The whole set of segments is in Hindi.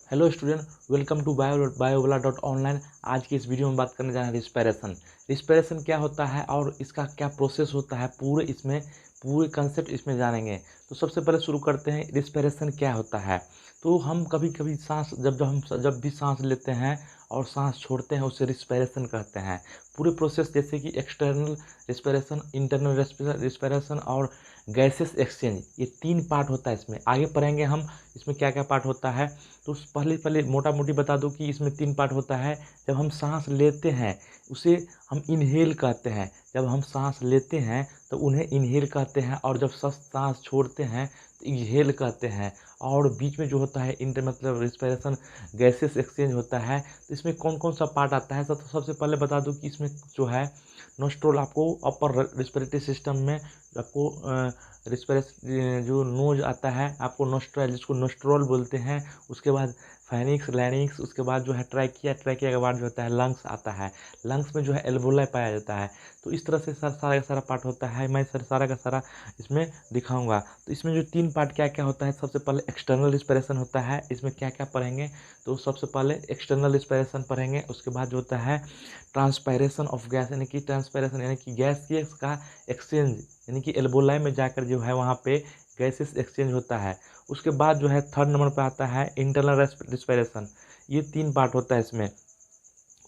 Hello student, welcome to Biowala dot online. आज की इस वीडियो में बात करने जा रहे हैं रिस्पिरेशन। रिस्पिरेशन क्या होता है और इसका क्या प्रोसेस होता है, पूरे कंसेप्ट इसमें जानेंगे। तो सबसे पहले शुरू करते हैं, रिस्पिरेशन क्या होता है। तो हम कभी कभी सांस जब भी सांस लेते हैं और सांस छोड़ते हैं उसे रिस्पिरेशन कहते हैं। पूरे प्रोसेस जैसे कि एक्सटर्नल रिस्पिरेशन, इंटरनल रिस्पिरेशन और गैसेस एक्सचेंज, ये 3 पार्ट होता है। इसमें आगे पढ़ेंगे हम इसमें क्या क्या पार्ट होता है। तो पहले पहले मोटा मोटी बता दूं कि इसमें 3 पार्ट होता है। जब हम सांस लेते हैं उसे हम इनहेल कहते हैं। जब हम सांस लेते हैं तो उन्हें इनहेल कहते हैं, और जब सांस छोड़ते हैं तो एक्सहेल कहते हैं। और बीच में जो होता है इंटर मतलब रिस्पिरेशन गैसेस एक्सचेंज होता है। तो इसमें कौन कौन सा पार्ट आता है, सबसे पहले बता दूं कि इसमें जो है नोस्ट्रोल, आपको अपर रिस्पिरेटरी सिस्टम में आपको रिस्पिरेशन जो नोज आता है आपको नोस्ट्रल, जिसको नोस्ट्रोल बोलते हैं। उसके बाद फाइनिक्स, लैरिंक्स, उसके बाद जो है ट्रैकिया, ट्रैकिया के बाद जो होता है लंग्स आता है। लंग्स में जो है एल्वोलाई पाया जाता है। तो इस तरह से सारा का सारा पार्ट होता है। मैं सारा का सारा इसमें दिखाऊंगा। तो इसमें जो 3 पार्ट क्या क्या होता है, सबसे पहले एक्सटर्नल रिस्पिरेशन होता है। इसमें क्या क्या पढ़ेंगे, तो सबसे पहले एक्सटर्नल रिस्पिरेशन पढ़ेंगे। उसके बाद जो होता है ट्रांसपायरेशन ऑफ गैस, यानी कि ट्रांसपायरेशन यानी कि गैस का एक्सचेंज, यानी कि एल्वोलाई में जाकर जो है वहाँ पे गैसेस एक्सचेंज होता है। उसके बाद जो है 3rd नंबर पे आता है इंटरनल रिस्पिरेशन। ये 3 पार्ट होता है इसमें।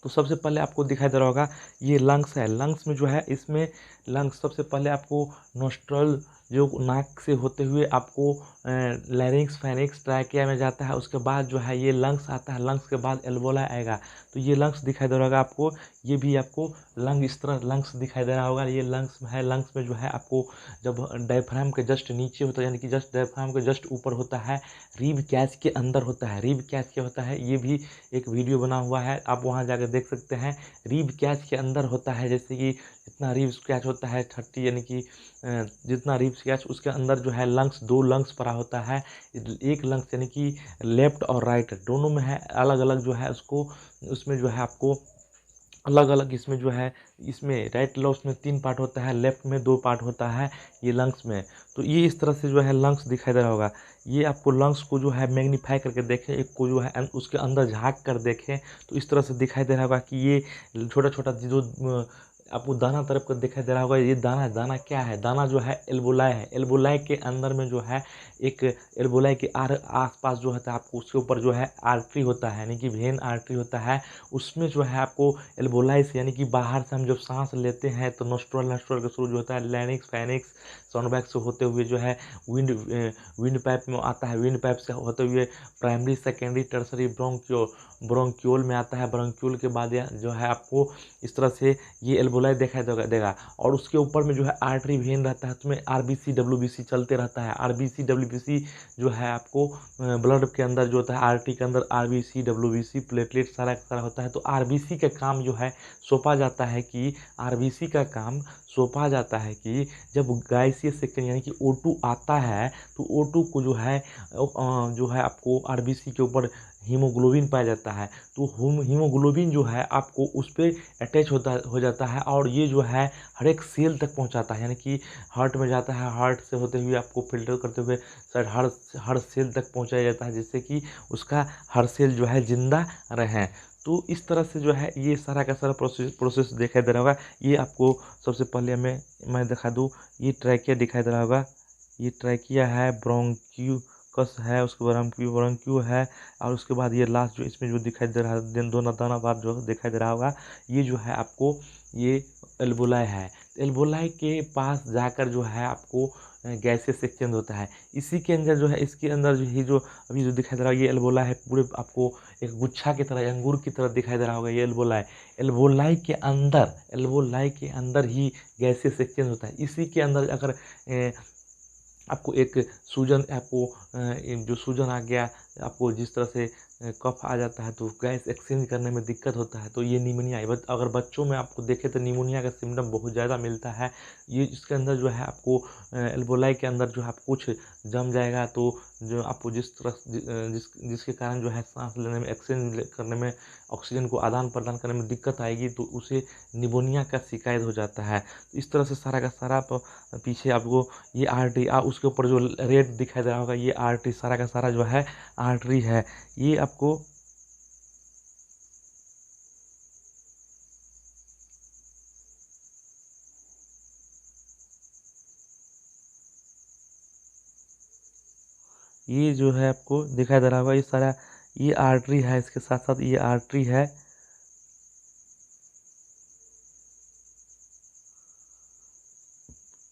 तो सबसे पहले आपको दिखाई दे रहा होगा ये लंग्स है। लंग्स में जो है इसमें लंग्स सबसे पहले आपको नोस्ट्रल जो नाक से होते हुए आपको लैरिंक्स, फेनिक्स, ट्रैकिया में जाता है। उसके बाद जो है ये लंग्स आता है। लंग्स के बाद एल्वोला आएगा। तो ये लंग्स दिखाई दे रहा होगा आपको। ये भी आपको लंग इस तरह लंग्स दिखाई दे रहा होगा। ये लंग्स है। लंग्स में जो है आपको जब डायफ्राम के जस्ट नीचे होता है, यानी कि जस्ट डायफ्राम के जस्ट ऊपर होता है, रिब कैच के अंदर होता है। रिब कैच क्या होता है, ये भी एक वीडियो बना हुआ है, आप वहाँ जाकर देख सकते हैं। रिब कैच के अंदर होता है, जैसे कि जितना रिब कैच होता है 30, यानी कि जितना रिब कैच उसके अंदर जो है लंग्स, 2 लंग्स पड़ा होता है। एक लंग्स यानी कि लेफ्ट और राइट दोनों में है, अलग अलग जो है उसको, उसमें जो है आपको अलग अलग इसमें जो है, इसमें राइट लंग्स में 3 पार्ट होता है, लेफ्ट में 2 पार्ट होता है ये लंग्स में। तो ये इस तरह से जो है लंग्स दिखाई दे रहा होगा। ये आपको लंग्स को जो है मैग्नीफाई करके देखें, एक को जो है उसके अंदर झाँक कर देखें, तो इस तरह से दिखाई दे रहा होगा कि ये छोटा छोटा जो आपको दाना तरफ का दिखाई दे रहा होगा। ये दाना, दाना क्या है, दाना जो है एल्वोलाई है। एल्वोलाई के अंदर में जो है एक एल्वोलाई के आसपास जो होता है आपको, उसके ऊपर जो है आर्टरी होता है, यानी कि वेन आर्टरी होता है। उसमें जो है आपको एल्वोलाई से, यानी कि बाहर से हम जब सांस लेते हैं तो नोस्ट्रल के थ्रू जो होता है लैरिंक्स, फेनिक्स, साउंड से होते हुए जो है विंड पाइप में आता है। विंड पाइप से होते हुए प्राइमरी, सेकेंडरी, टर्सरी ब्रोंक्यूल में आता है। ब्रोंक्यूल के बाद जो है आपको इस तरह से ये एल्वोलाई दिखाई देगा। और उसके ऊपर में जो है आर्टरी वेन रहता है, उसमें आरबीसी डब्ल्यूबीसी चलते रहता है। आरबीसी डब्ल्यूबीसी जो है आपको ब्लड के अंदर जो होता है, आर्टरी के अंदर आरबीसी डब्ल्यूबीसी प्लेटलेट सारा का सारा होता है। तो आरबीसी का काम जो है सौंपा जाता है कि आरबीसी का काम सौंपा जाता है कि जब गैसीय सेक्शन यानी कि O2 आता है तो O2 को जो है आपको आरबीसी के ऊपर हीमोग्लोबिन पाया जाता है। तो हीमोग्लोबिन जो है आपको उस पर अटैच हो जाता है, और ये जो है हर एक सेल तक पहुंचाता है, यानी कि हार्ट में जाता है। हार्ट से होते हुए आपको फिल्टर करते हुए शायद हर सेल तक पहुंचाया जाता है, जिससे कि उसका हर सेल जो है जिंदा रहे। तो इस तरह से जो है ये सारा का सारा प्रोसेस दिखाई दे रहा होगा। ये आपको सबसे पहले मैं दिखा दूँ, ये ट्रैकिया दिखाई दे रहा होगा। ये ट्रैकिया है, ब्रोंक्यूकस है, उसके बाद ब्रोंक्यू है, और उसके बाद ये लास्ट जो इसमें जो दिखाई दे रहा है दोनों दाना बार जो दिखाई दे रहा होगा, ये जो है आपको ये एल्वोलाई है। एल्वोलाई के पास जाकर जो है आपको गैसेस एक्सचेंज होता है। इसी के अंदर जो है, इसके अंदर जो ये जो अभी जो दिखाई दे रहा है ये एल्वोलाई है। पूरे आपको एक गुच्छा की तरह, अंगूर की तरह दिखाई दे रहा होगा ये एल्वोलाई। एल्वोलाई के अंदर ही गैसेस एक्सचेंज होता है। इसी के अंदर अगर आपको एक सूजन, आपको जो सूजन आ गया, आपको जिस तरह से कफ आ जाता है तो गैस एक्सचेंज करने में दिक्कत होता है, तो ये निमोनिया है। अगर बच्चों में आपको देखें तो निमोनिया का सिम्टम बहुत ज़्यादा मिलता है। ये इसके अंदर जो है आपको एल्वोलाई के अंदर जो है आपको कुछ जम जाएगा, तो जो आपको जिसके कारण जो है सांस लेने में, एक्सचेंज करने में, ऑक्सीजन को आदान प्रदान करने में दिक्कत आएगी, तो उसे निमोनिया का शिकायत हो जाता है। तो इस तरह से सारा का सारा पीछे आपको ये आर्टरी, उसके ऊपर जो रेड दिखाई दे रहा होगा ये आर्टरी, सारा का सारा जो है आर्टरी है। ये आप आपको ये जो है आपको दिखाई दे रहा होगा, ये सारा ये आर्टरी है, इसके साथ साथ ये आर्टरी है,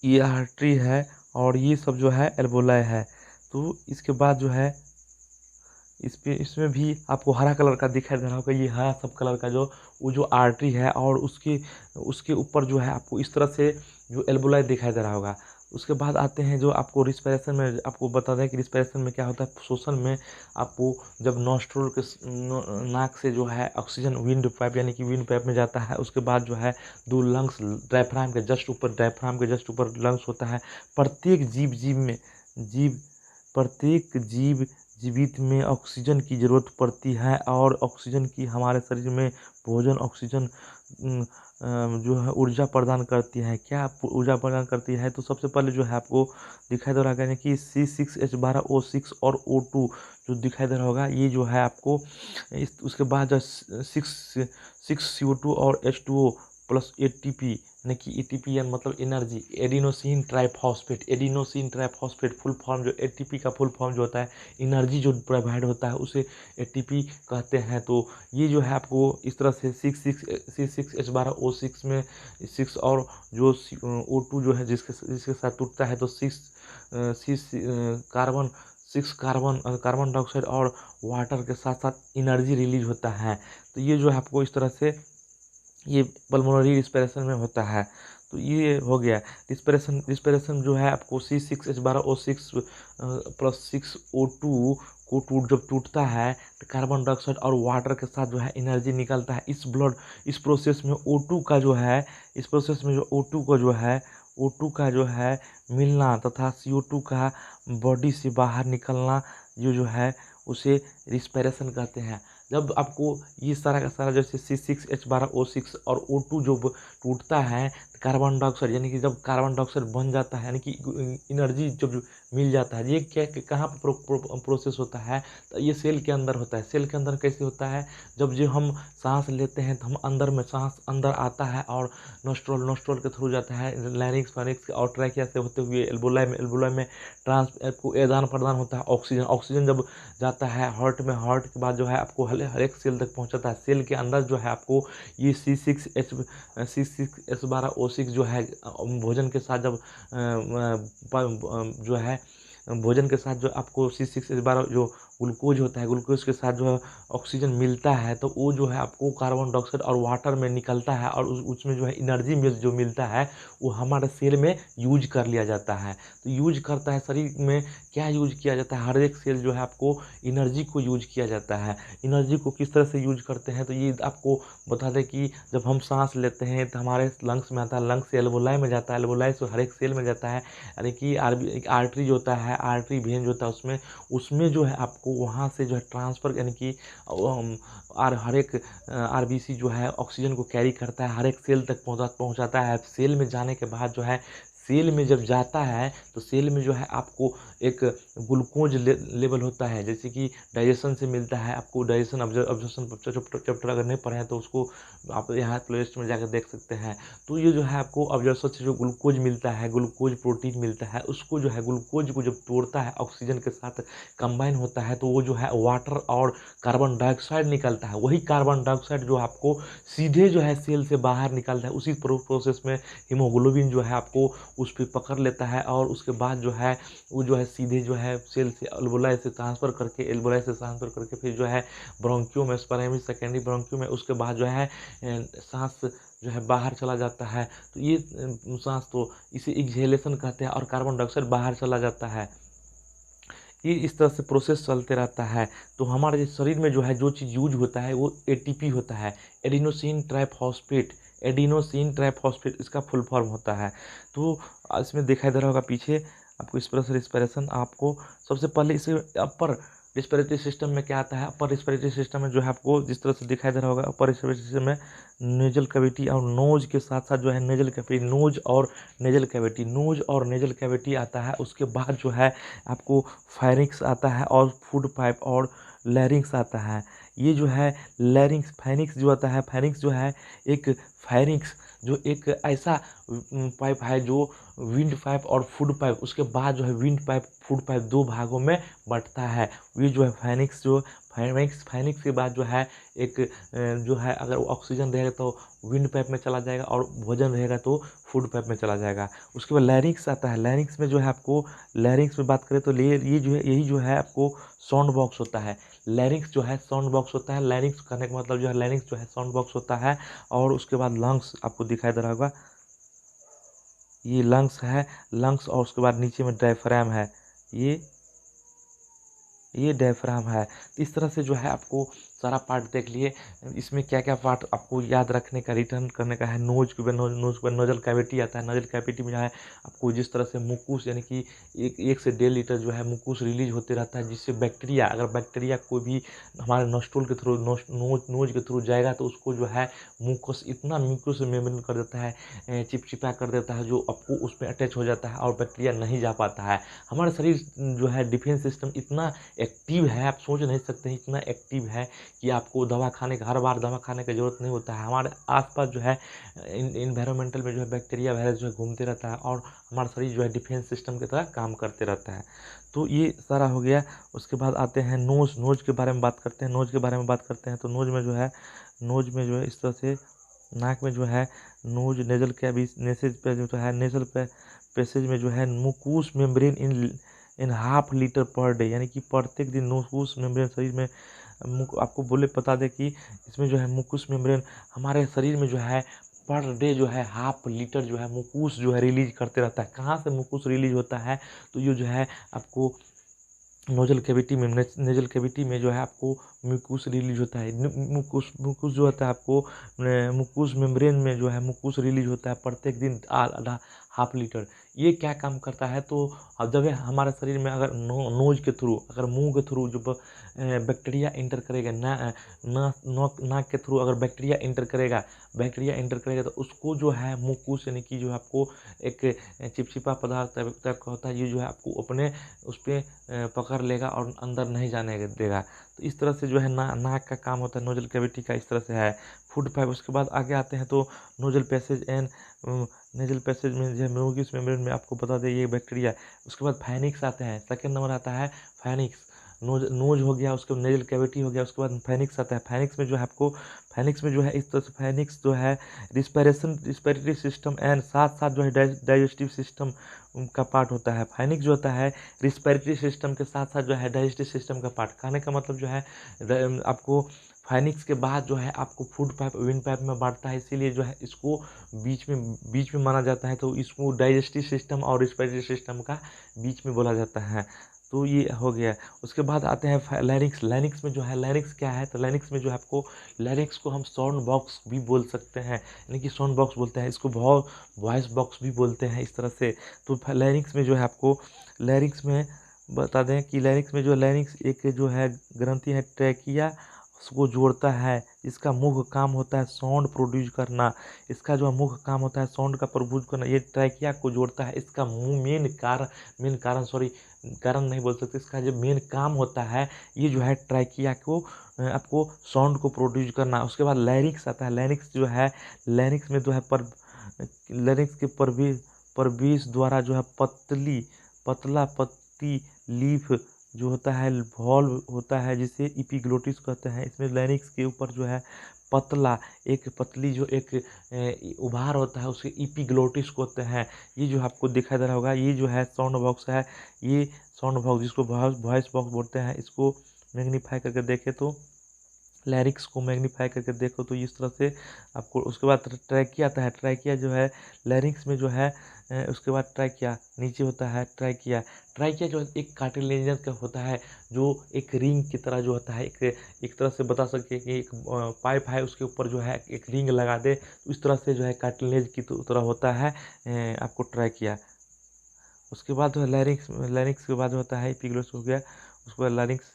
ये आर्टरी है, और ये सब जो है एल्वोलाई है। तो इसके बाद जो है इसमें भी आपको हरा कलर का दिखाई दे रहा होगा, ये हरा सब कलर का जो वो जो आर्टरी है, और उसके उसके ऊपर जो है आपको इस तरह से जो एल्वोलाई दिखाई दे रहा होगा। उसके बाद आते हैं जो आपको रिस्पिरेशन में, आपको बता दें कि रिस्पिरेशन में क्या होता है, श्वसन में आपको जब नॉस्ट्रल के नाक से जो है ऑक्सीजन विंड पाइप यानी कि विंड पाइप में जाता है, उसके बाद जो है दो लंग्स डायफ्राम के जस्ट ऊपर, डायफ्राम के जस्ट ऊपर लंग्स होता है। प्रत्येक जीव में जीव प्रत्येक जीवित में ऑक्सीजन की ज़रूरत पड़ती है, और ऑक्सीजन की हमारे शरीर में भोजन ऑक्सीजन जो है ऊर्जा प्रदान करती है। क्या ऊर्जा प्रदान करती है, तो सबसे पहले जो है आपको दिखाई दे रहा है कि C6H12O6 और O2 जो दिखाई दे रहा होगा, ये जो है आपको उसके बाद जो सिक्स CO2 और H2O प्लस ATP यानी कि ATP या मतलब energy, adenosine triphosphate, adenosine triphosphate full form, जो ATP का फुल फॉर्म जो होता है, एनर्जी जो प्रोवाइड होता है उसे ATP कहते हैं। तो ये जो है आपको इस तरह से C6H12O6 में 6 और जो O2 जो है जिसके साथ टूटता है, तो 6 कार्बन डाइऑक्साइड और वाटर के साथ साथ एनर्जी रिलीज होता है। तो ये जो है आपको इस तरह से ये पल्मोनरी रिस्पिरेशन में होता है। तो ये हो गया रिस्पिरेशन जो है आपको C6H12O6 प्लस 6O2 को जब टूटता है तो कार्बन डाइऑक्साइड और वाटर के साथ जो है एनर्जी निकलता है। इस प्रोसेस में O2 का जो है, इस प्रोसेस में जो O2 का जो है मिलना तथा CO2 का बॉडी से बाहर निकलना, जो है उसे रिस्पिरेशन कहते हैं। जब आपको ये सारा का सारा जैसे C6H12O6 और O2 जो टूटता है, कार्बन डाइऑक्साइड यानी कि जब कार्बन डाइऑक्साइड बन जाता है, यानी कि एनर्जी जब मिल जाता है, ये क्या कहाँ पर प्रोसेस होता है, तो ये सेल के अंदर होता है। सेल के अंदर कैसे होता है, जब जो हम सांस लेते हैं तो हम अंदर में सांस अंदर आता है और नोस्ट्रल के थ्रू जाता है, लैरिंक्स और ट्रैकिया से होते हुए एल्वोलाई में आपको आदान प्रदान होता है। ऑक्सीजन जब जाता है हार्ट में, हार्ट के बाद जो है आपको हर एक सेल तक पहुंचाता है। सेल के अंदर जो है आपको ये C6H12O6 जो है भोजन के साथ जब जो है भोजन के साथ जो आपको C6H12 जो ग्लूकोज होता है, ग्लूकोज के साथ जो है ऑक्सीजन मिलता है, तो वो जो है आपको कार्बन डाइऑक्साइड और वाटर में निकलता है, और उसमें जो है एनर्जी जो मिलता है वो हमारे सेल में यूज कर लिया जाता है। तो यूज करता है शरीर में, क्या यूज किया जाता है, हर एक सेल जो है आपको एनर्जी को यूज किया जाता है। एनर्जी को किस तरह से यूज करते हैं, तो ये आपको बता दें कि जब हम सांस लेते हैं तो हमारे लंग्स में आता है, लंग्स से एल्वोलाई में जाता है, एल्वोलाई से हर एक सेल में जाता है, यानी कि आर्टरी जो होता है, आर्टरी वेन जो होता है, उसमें जो है आपको वहाँ से जो है ट्रांसफ़र यानी कि हर एक RBC जो है ऑक्सीजन को कैरी करता है, हर एक सेल तक पहुँचाता है। सेल में जाने के बाद जो है, सेल में जब जाता है तो सेल में जो है आपको एक ग्लूकोज लेवल होता है, जैसे कि डाइजेशन से मिलता है आपको। डाइजेशन ऑब्जर्वेशन चैप्टर अगर नहीं पढ़े हैं तो उसको आप यहाँ प्लेलिस्ट में जाकर देख सकते हैं। तो ये जो है आपको ऑब्जर्वेशन से जो ग्लूकोज मिलता है, ग्लूकोज प्रोटीन मिलता है, उसको जो है ग्लूकोज को जब तोड़ता है ऑक्सीजन के साथ कंबाइन होता है, तो वो जो है वाटर और कार्बन डाइऑक्साइड निकलता है। वही कार्बन डाइऑक्साइड जो आपको सीधे जो है सेल से बाहर निकलता है। उसी प्रोसेस में हीमोग्लोबिन जो है आपको उस पर पकड़ लेता है, और उसके बाद जो है वो जो है सीधे जो है सेल से एल्वोलाई से ट्रांसफ़र करके फिर जो है ब्रोंकियो में, प्राइमरी सेकेंडरी ब्रोंकियो में, उसके बाद जो है सांस जो है बाहर चला जाता है। तो ये सांस, तो इसे एक्सहेलेशन कहते हैं, और कार्बन डाइऑक्साइड बाहर चला जाता है। ये इस तरह से प्रोसेस चलते रहता है। तो हमारे शरीर में जो है जो चीज़ यूज होता है वो ATP होता है, एडिनोसिन ट्राइफॉस्फेट इसका फुल फॉर्म होता है। तो इसमें दिखाई दे रहा होगा पीछे आपको इस तरह से रिस्पिरेशन। आपको सबसे पहले इसे अपर रिस्पिरेटरी सिस्टम में क्या आता है, अपर रिस्पिरेटरी सिस्टम में जो है आपको जिस तरह से दिखाई दे रहा होगा, अपर रिस्पिरेटरी सिस्टम में नेजल कैविटी और नोज के साथ साथ जो है नेजल कैविटी, नोज और नेजल कैविटी आता है। उसके बाद जो है आपको फायरिंग्स आता है, और फूड पाइप और लैरिंग्स आता है। ये जो है लैरिंग्स, फाइनिक्स जो आता है, फाइनिक्स जो है एक फायरिंग्स जो एक ऐसा पाइप है जो विंड पाइप और फूड पाइप, उसके बाद जो है विंड पाइप फूड पाइप दो भागों में बंटता है। ये जो है फाइनिक्स, जो फाइनिक्स के बाद जो है एक जो है अगर ऑक्सीजन रहेगा तो विंड पाइप में चला जाएगा और भोजन रहेगा तो फूड पाइप में चला जाएगा। उसके बाद लैरिंग्स आता है। लैरिंग्स में जो है आपको, लैरिंग्स में बात करें तो ये जो है, यही जो है आपको साउंड बॉक्स होता है। लैरिंग्स जो है साउंड बॉक्स होता है। लैरिंग्स कहने का मतलब जो है लैरिंग्स जो है साउंड बॉक्स होता है। और उसके बाद लंग्स आपको दिखाई दे रहा होगा, ये लंग्स है, लंग्स। और उसके बाद नीचे में डायफ्राम है, ये डायफ्राम है। तो इस तरह से जो है आपको सारा पार्ट देख लिए। इसमें क्या क्या पार्ट आपको याद रखने का, रिटर्न करने का है। नोज के बाद नोजल कैविटी आता है। नोजल कैविटी में जो है आपको जिस तरह से मुकूस यानी कि 1 से 1.5 लीटर जो है मुकूस रिलीज होते रहता है, जिससे बैक्टीरिया, अगर बैक्टीरिया कोई भी हमारे नोस्ट्रोल के थ्रू नोज के थ्रू जाएगा तो उसको जो है मुकस इतना म्यूकस मेम्ब्रेन कर देता है, चिपचिपा कर देता है, जो आपको उसमें अटैच हो जाता है और बैक्टीरिया नहीं जा पाता है। हमारा शरीर जो है डिफेंस सिस्टम इतना एक्टिव है, आप सोच नहीं सकते हैं, इतना एक्टिव है कि आपको दवा खाने का, हर बार दवा खाने की ज़रूरत नहीं होता है। हमारे आसपास जो है इन्वायरमेंटल में जो है बैक्टीरिया वायरस जो है घूमते रहता है और हमारा शरीर जो है डिफेंस सिस्टम की तरह काम करते रहता है। तो ये सारा हो गया। उसके बाद आते हैं नोज। नोज के बारे में बात करते हैं। नोज के बारे में बात करते हैं तो नोज में जो है इस तरह से नाक में जो है नोज नेजल कैविस नेसेज पे जो है नेजल पे पैसेज में जो है mucus membrane in half litre per day, यानी कि प्रत्येक दिन मुकूस मेम्ब्रेन शरीर में आपको बोले बता दें कि इसमें जो है मुकूस मेम्ब्रेन हमारे शरीर में जो है पर डे जो है हाफ लीटर जो है मुकूस जो है रिलीज करते रहता है। कहाँ से मुकूस रिलीज होता है तो ये जो है आपको नोजल कैविटी में, नेजल कैविटी में जो है आपको म्यूकस रिलीज होता है। मुकूस जो होता है आपको मुकूस मेम्ब्रेन में जो है मुकूस रिलीज होता है प्रत्येक दिन आधा हाफ लीटर। ये क्या काम करता है तो अब जब हमारे शरीर में अगर नोज के थ्रू, अगर मुंह के थ्रू जो बैक्टीरिया इंटर करेगा, नाक के थ्रू अगर बैक्टीरिया इंटर करेगा तो उसको जो है मुकूस यानी कि जो आपको एक चिपचिपा पदार्थ टाइप का होता है, ये जो है आपको अपने उस पर पकड़ लेगा और अंदर नहीं जाने देगा। तो इस तरह से जो है नाक का काम होता है, नोजल कैविटी का इस तरह से है। फूड पाइप, उसके बाद आगे आते हैं तो nozzle passage and nasal passage में जो है म्यूकस मेम्ब्रेन में आपको बता दें ये बैक्टीरिया। उसके बाद फाइनिक्स आते हैं, सेकंड नंबर आता है फाइनिक्स। नोज हो गया, उसके बाद नेजल कैविटी हो गया, उसके बाद फाइनिक्स आता है। फाइनिक्स में जो है आपको, फाइनिक्स में जो है इस तरह से फाइनिक्स जो है रिस्पिरेटरी सिस्टम एंड साथ साथ जो है डाइजेस्टिव सिस्टम का पार्ट होता है। फाइनिक्स जो होता है रिस्पिरेटरी सिस्टम के साथ साथ जो है डाइजेस्टिव सिस्टम का पार्ट। कहने का मतलब जो है आपको फाइनिक्स के बाद जो है आपको फूड पाइप विंड पाइप में बांटता है, इसीलिए जो है इसको बीच में माना जाता है। तो इसको डाइजेस्टिव सिस्टम और रिस्पिरेटरी सिस्टम का बीच में बोला जाता है। तो ये हो गया। उसके बाद आते हैं लैरिंक्स। लैरिंक्स में जो है, लैरिंक्स क्या है तो लैरिंक्स में जो है आपको, लैरिंक्स को हम साउंड बॉक्स भी बोल सकते हैं, यानी कि साउंड बॉक्स बोलते हैं इसको, वॉइस बॉक्स भी बोलते हैं इस तरह से। तो लैरिंक्स में जो है आपको, लैरिंक्स में बता दें कि लैरिंक्स में जो लैरिंक्स एक जो है ग्रंथि है ट्रैकिया उसको जोड़ता है। इसका मुख्य काम होता है साउंड प्रोड्यूस करना। इसका जो मुख्य काम होता है साउंड का प्रोड्यूस करना, ये ट्रैकिया को जोड़ता है। इसका कारण नहीं बोल सकते, इसका जो मेन काम होता है ये जो है ट्रैकिया को आपको साउंड को प्रोड्यूस करना। उसके बाद लैरिंक्स आता है। लैरिंक्स जो है, लैरिंक्स में जो है लैरिंक्स के प्रवेश द्वारा जो है पतला पत्ती लीफ जो होता है वॉल्व होता है जिसे इपिग्लोटिस कहते हैं। इसमें लैरिंक्स के ऊपर जो है पतली जो एक उभार होता है उसे इपिग्लोटिस कहते हैं। ये जो आपको दिखाई दे रहा होगा ये जो है साउंड बॉक्स है। ये साउंड बॉक्स जिसको वॉइस बॉक्स बोलते हैं, इसको मैग्नीफाई करके देखें तो, लैरिक्स को मैग्नीफाई करके देखो तो इस तरह से आपको। उसके बाद ट्रैकिया आता है। ट्रैकिया जो है लैरिंक्स में जो है उसके बाद ट्रैकिया नीचे होता है। ट्रैकिया जो एक कार्टिलेजन का होता है, जो एक रिंग की तरह जो होता है, एक तरह से बता सकते हैं कि एक पाइप है उसके ऊपर जो है एक रिंग लगा दे तो इस तरह से जो है कार्टिलेज की तरह होता है आपको ट्रैकिया। उसके बाद जो है लैरिंक्स के बाद होता है एपिग्लोटिस हो गया। उसके बाद लैरिंक्स,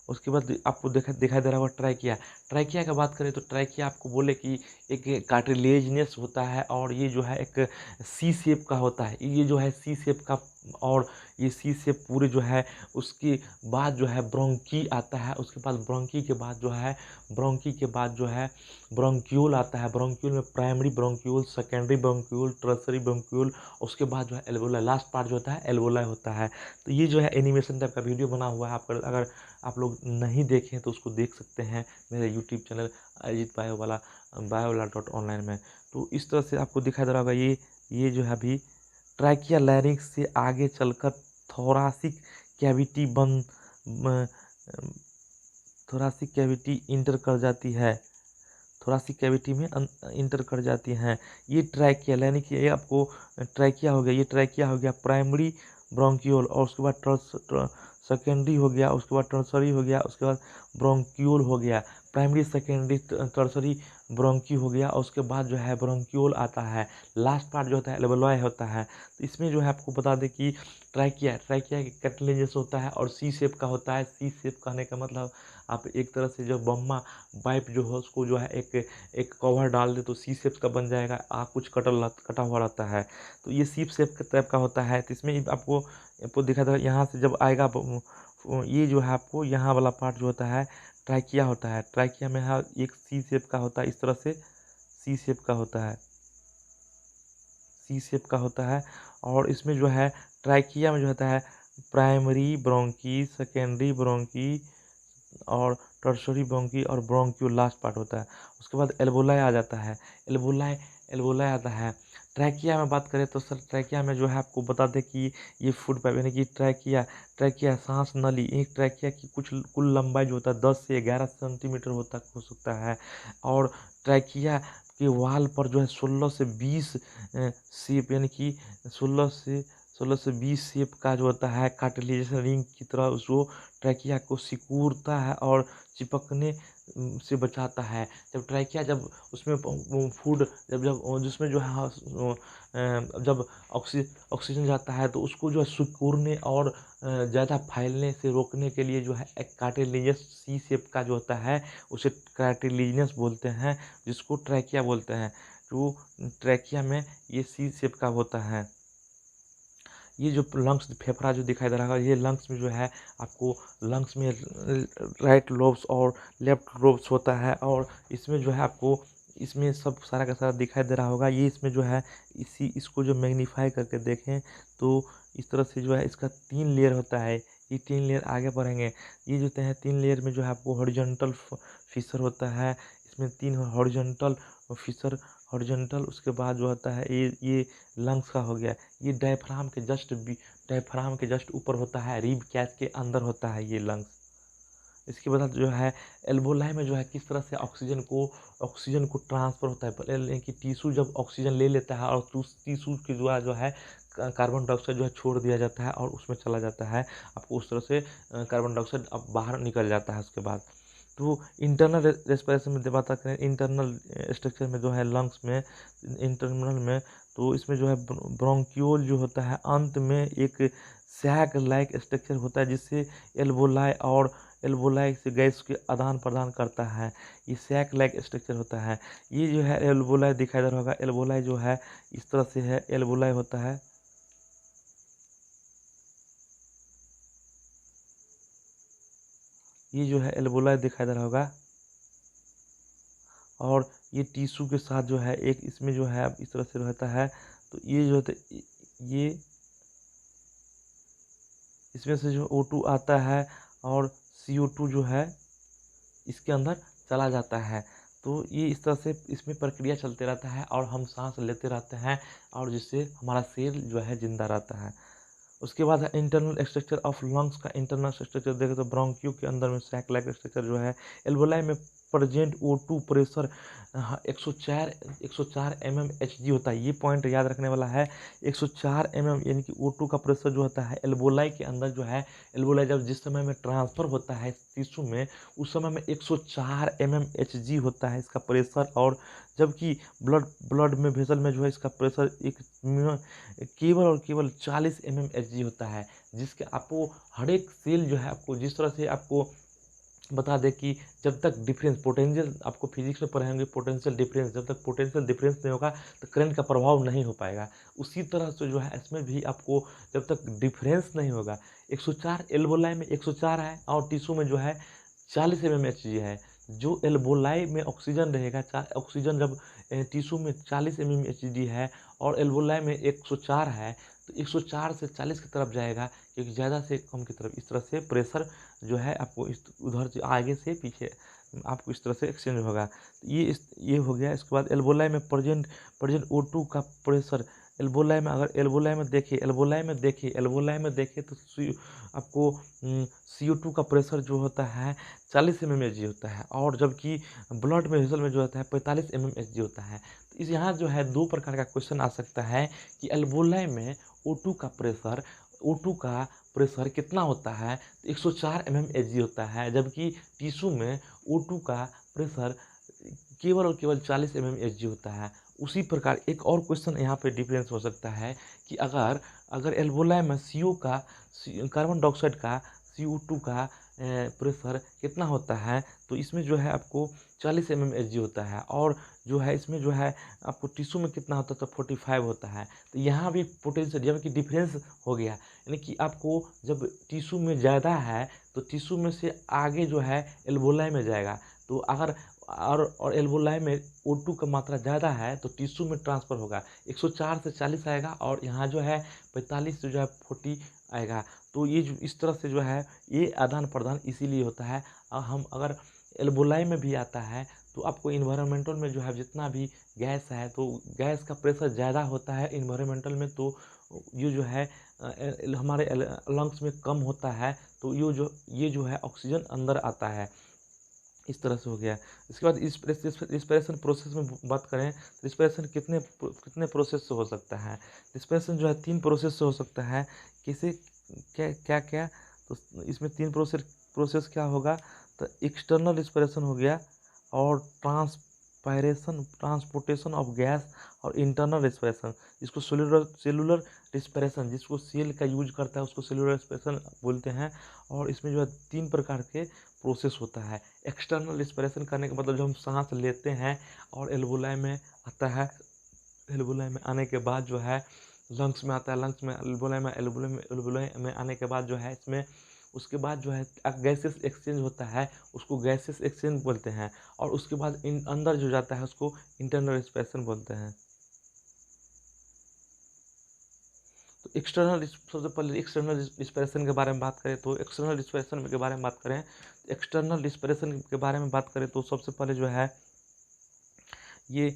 उसके बाद आपको दिखाई दे रहा होगा ट्रैकिया। ट्रैकिया का बात करें तो ट्रैकिया आपको बोले कि एक कार्टिलेजिनस होता है और ये जो है एक सी शेप का होता है। ये जो है सी शेप का और ये सी से पूरे जो है उसके बाद जो है ब्रोंकी आता है, उसके बाद ब्रोंकी के बाद जो है ब्रोंक्यूल आता है। ब्रोंक्यूल में primary bronchiole, secondary bronchiole, tertiary bronchiole, उसके बाद जो है एल्वोलाई, लास्ट पार्ट जो होता है एल्वोलाई होता है। तो ये जो है एनिमेशन टाइप का वीडियो बना हुआ है, आप अगर आप लोग नहीं देखें तो उसको देख सकते हैं मेरे यूट्यूब चैनल अजीत बायोवाला.online में। तो इस तरह से आपको दिखाई दे रहा होगा, ये जो है अभी ट्रैकिया लैरिंक्स से आगे चलकर thoracic cavity thoracic cavity inter कर जाती है, थोरासिक कैविटी में इंटर कर जाती हैं। ये ट्रैकिया, यानी कि ये आपको ट्रैकिया हो गया, ये ट्रैकिया हो गया प्राइमरी ब्रोंक्यूल, और उसके बाद सेकेंडरी हो गया, उसके बाद टर्सरी हो गया, उसके बाद ब्रोंक्यूल हो गया, प्राइमरी सेकेंडरी टर्सरी ब्रोंकी हो गया, और उसके बाद जो है ब्रोंक्यूल आता है। लास्ट पार्ट जो होता है एल्वोलाई होता है। तो इसमें जो है आपको बता दें कि ट्रैकिया कैटलेजेस होता है और सी शेप का होता है। सी शेप कहने का मतलब आप एक तरह से जो बम्मा पाइप जो है उसको जो है एक कवर डाल दे तो सी शेप का बन जाएगा, कुछ कटा हुआ रहता है। तो ये सी शेप के टाइप का होता है। तो इसमें आपको दिखा था यहाँ से जब आएगा ये जो है आपको यहाँ वाला पार्ट जो होता है ट्रैकिया होता है। ट्रैकिया में है एक सी शेप का होता है, इस तरह से सी शेप का होता है, सी शेप का होता है। और इसमें जो है ट्रैकिया में जो होता है प्राइमरी ब्रोंकी, सेकेंडरी ब्रोंकी और टर्शरी ब्रोंकी और ब्रोंक्यूल लास्ट पार्ट होता है। उसके बाद एल्वोलाई आ जाता है, एल्वोलाई एल्वोलाई आता है। ट्रैकिया में बात करें तो सर ट्रैकिया में जो है आपको बता दें कि ये फूड पाइप यानी कि ट्रैकिया सांस नली, एक ट्रैकिया की कुल लंबाई जो होता है 10 से 11 सेंटीमीटर हो सकता है। और ट्रैकिया के वाल पर जो है 16 से 20 शेप यानी कि 16 से 20 शेप का जो होता है कार्टिलेज रिंग की तरह उसको ट्रैकिया को सिकुड़ता है और चिपकने से बचाता है। जब ट्रैकिया जब उसमें फूड जब जब जिसमें जो है जब ऑक्सीजन जाता है तो उसको जो है सिकुड़ने और ज़्यादा फैलने से रोकने के लिए जो है एक कार्टिलेजियस सी शेप का जो होता है उसे कार्टिलेजियस बोलते हैं, जिसको ट्रैकिया बोलते हैं। तो ट्रैकिया में ये सी शेप का होता है। ये जो लंग्स फेफड़ा जो दिखाई दे रहा है, ये लंग्स में जो है आपको लंग्स में राइट लोब्स और लेफ्ट लोब्स होता है, और इसमें जो है आपको इसमें सब सारा का सारा दिखाई दे रहा होगा। ये इसमें जो है इसको जो मैग्नीफाई करके देखें तो इस तरह से जो है इसका 3 लेयर होता है। ये 3 लेयर आगे बढ़ेंगे, ये जो है 3 लेयर में जो है आपको हॉरिजॉन्टल फिशर होता है। इसमें 3 हॉरिजॉन्टल फिशर, हॉरिजॉन्टल उसके बाद जो होता है ये लंग्स का हो गया। ये डायफ्राम के जस्ट ऊपर होता है, रिब कैच के अंदर होता है ये लंग्स। इसके बाद जो है एल्वोलाई में जो है किस तरह से ऑक्सीजन को ट्रांसफ़र होता है, यानी कि टिश्यू जब ऑक्सीजन ले लेता है और टिश्यू के द्वारा जो है कार्बन डाइऑक्साइड जो है छोड़ दिया जाता है और उसमें चला जाता है, आपको उस तरह से कार्बन डाइऑक्साइड अब बाहर निकल जाता है उसके बाद। तो इंटरनल रेस्पिरेशन में बात करें, इंटरनल स्ट्रक्चर में जो है लंग्स में इंटरनल में, तो इसमें जो है ब्रोंक्यूल जो होता है अंत में एक सैक लाइक स्ट्रक्चर होता है, जिससे एल्वोलाई से गैस के आदान प्रदान करता है। ये सैक लाइक स्ट्रक्चर होता है। ये जो है एल्वोलाई दिखाई दे रहा होगा, एल्वोलाई जो है इस तरह से है, एल्वोलाई होता है। ये जो है एल्वोलाई दिखाई दे रहा होगा, और ये टिश्यू के साथ जो है एक इसमें जो है इस तरह से रहता है। तो ये जो होता है ये इसमें से जो O2 आता है और CO2 जो है इसके अंदर चला जाता है। तो ये इस तरह से इसमें प्रक्रिया चलते रहता है और हम सांस लेते रहते हैं, और जिससे हमारा शरीर जो है जिंदा रहता है। उसके बाद है इंटरनल स्ट्रक्चर ऑफ लंग्स का इंटरनल स्ट्रक्चर देखें तो ब्रोंकियो के अंदर में सैक लाइक स्ट्रक्चर जो है, एल्वोलाई में प्रेजेंट O2 प्रेशर 104 mmHg होता है। ये पॉइंट याद रखने वाला है, 104 mm यानी कि O2 का प्रेशर जो होता है एल्वोलाई के अंदर जो है, एल्वोलाई जब जिस समय में ट्रांसफ़र होता है टिश्यू में उस समय में 104 mmHg होता है इसका प्रेशर। और जबकि ब्लड में वेसल में जो है इसका प्रेशर केवल और केवल 40 mmHg होता है, जिसके आपको हर एक सेल जो है आपको जिस तरह से आपको बता दें कि जब तक डिफरेंस पोटेंशियल आपको फिजिक्स में पढ़े होंगे पोटेंशियल डिफरेंस, जब तक पोटेंशियल डिफरेंस नहीं होगा तो करंट का प्रभाव नहीं हो पाएगा। उसी तरह से जो है इसमें भी आपको जब तक डिफरेंस नहीं होगा, 104 एल्वोलाई में 104 है और टिश्यू में जो है 40 mmHg है। जो एल्वोलाई में ऑक्सीजन रहेगा, ऑक्सीजन जब टिश्यू में 40 mmHg है और एल्वोलाई में 104 है, तो 104 से 40 की तरफ जाएगा, क्योंकि ज़्यादा से कम की तरफ। इस तरह से प्रेशर जो है आपको इस उधर से आगे से पीछे आपको इस तरह से एक्सचेंज होगा। तो ये हो गया। इसके बाद एल्वोलाई में प्रेजेंट प्रेजेंट O2 का प्रेशर, एल्वोलाई में अगर एल्वोलाई में देखें तो आपको CO2 का प्रेशर जो होता है 40 mmHg होता है, और जबकि ब्लड में वेसल में जो होता है 45 mmHg होता है। तो इस यहाँ जो है दो प्रकार का क्वेश्चन आ सकता है कि एल्वोलाई में O2 का प्रेशर कितना होता है, तो 104 mmHg होता है, जबकि टिश्यू में O2 का प्रेशर केवल और केवल 40 mmHg होता है। उसी प्रकार एक और क्वेश्चन यहाँ पे डिफरेंस हो सकता है कि अगर एल्वोलाई में कार्बन डाइऑक्साइड का CO2 का प्रेशर कितना होता है, तो इसमें जो है आपको 40 mmHg होता है, और जो है इसमें जो है आपको टिश्यू में कितना होता है, तो 45 होता है। तो यहाँ भी पोटेंशियल यानी कि डिफरेंस हो गया, यानी कि आपको जब टिश्यू में ज़्यादा है तो टिश्यू में से आगे जो है एल्वोलाई में जाएगा। तो अगर और एल्वोलाई में O2 का मात्रा ज़्यादा है तो टिश्यू में ट्रांसफ़र होगा, 104 से 40 आएगा, और यहाँ जो है 45 से जो है 40 आएगा। तो ये जो इस तरह से जो है ये आदान प्रदान इसीलिए होता है। हम अगर एल्वोलाई में भी आता है तो आपको इन्वायरमेंटल में जो है जितना भी गैस है, तो गैस का प्रेशर ज़्यादा होता है इन्वायरमेंटल में, तो ये जो है हमारे लंग्स में कम होता है, तो ये जो है ऑक्सीजन अंदर आता है। इस तरह से हो गया। इसके बाद इस रिस्पिरेशन प्रोसेस में बात करें, रिस्पिरेशन कितने प्रोसेस से हो सकता है। रिस्पिरेशन जो है 3 प्रोसेस से हो सकता है। किसे क्या तो इसमें 3 प्रोसेस क्या होगा, तो एक्सटर्नल रिस्पिरेशन हो गया, और ट्रांसपोर्टेशन ऑफ गैस, और इंटरनल रिस्पिरेशन, जिसको सेलुलर रिस्पिरेशन, जिसको सेल का यूज करता है उसको सेलुलर रिस्पिरेशन बोलते हैं। और इसमें जो है 3 प्रकार के प्रोसेस होता है। एक्सटर्नल रिस्पिरेशन करने का मतलब जब हम सांस लेते हैं और एल्वोलाई में आता है, एल्वोलाई में आने के बाद जो है लंग्स में आता है, लंग्स में एल्वोलाई में आने के बाद जो है इसमें उसके बाद जो है गैसेस एक्सचेंज होता है, उसको गैसेस एक्सचेंज बोलते हैं, और उसके बाद अंदर जो जाता है उसको इंटरनल रिस्पिरेशन बोलते हैं। तो सबसे पहले एक्सटर्नल रिस्पिरेशन के बारे में बात करें, तो एक्सटर्नल रिस्पिरेशन के बारे में बात करें, एक्सटर्नल रिस्पिरेशन के बारे में बात करें तो सबसे पहले जो है ये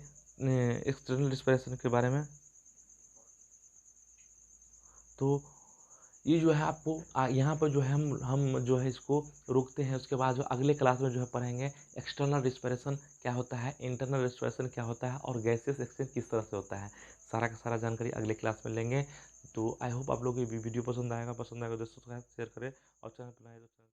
एक्सटर्नल रिस्पिरेशन के बारे में, तो ये जो है आपको यहाँ पर जो है हम जो है इसको रोकते हैं। उसके बाद जो अगले क्लास में जो है पढ़ेंगे एक्सटर्नल रिस्पिरेशन क्या होता है, इंटरनल रिस्पिरेशन क्या होता है, और गैसेस एक्सचेंज किस तरह से होता है। सारा का सारा जानकारी अगले क्लास में लेंगे। तो आई होप आप लोग को ये वीडियो पसंद आएगा दोस्तों के साथ शेयर करें, और चैनल पर नए हैं तो